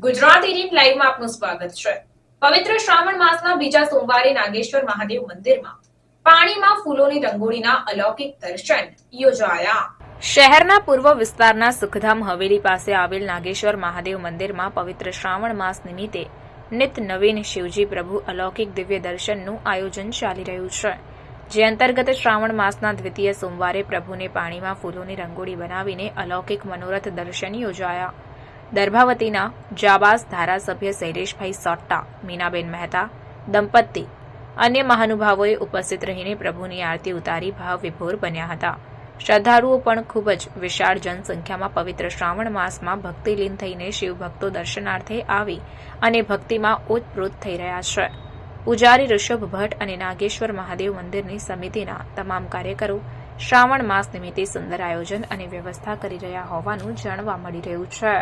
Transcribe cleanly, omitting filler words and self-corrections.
ગુજરાત 18 લાઈવમાં આપનું સ્વાગત છે। પવિત્ર શ્રાવણ માસના બીજા સોમવારે નાગેશ્વર મહાદેવ મંદિરમાં પાણીમાં ફૂલોની રંગોળીના અલૌકિક દર્શન યોજાયા। શહેરના પૂર્વ વિસ્તારના સુખધામ હવેલી પાસે આવેલ નાગેશ્વર મહાદેવ મંદિરમાં પવિત્ર શ્રાવણ માસ નિમિત્તે નિત નવીન શિવજી પ્રભુ અલૌકિક દિવ્ય દર્શનનું આયોજન ચાલી રહ્યું છે, જે અંતર્ગત શ્રાવણ માસના દ્વિતીય સોમવારે પ્રભુને પાણીમાં ફૂલોની રંગોળી બનાવીને અલૌકિક મનોરથ દર્શન યોજાયા। દર્ભાવતીના જાબાઝ ધારાસભ્ય શૈલેષભાઈ સોટ્ટા, મીનાબેન મહેતા દંપતી અન્ય મહાનુભાવોએ ઉપસ્થિત રહીને પ્રભુની આરતી ઉતારી ભાવ વિભોર બન્યા હતા। શ્રદ્ધાળુઓ પણ ખૂબ જ વિશાળ જનસંખ્યામાં પવિત્ર શ્રાવણ માસમાં ભક્તિલીન થઈને શિવભક્તો દર્શનાર્થે આવી અને ભક્તિમાં ઓતપ્રોત થઈ રહ્યા છે। પૂજારી ઋષભ ભટ્ટ અને નાગેશ્વર મહાદેવ મંદિરની સમિતિના તમામ કાર્યકરો શ્રાવણ માસ નિમિત્તે સુંદર આયોજન અને વ્યવસ્થા કરી રહ્યા હોવાનું જાણવા મળી રહ્યું છે।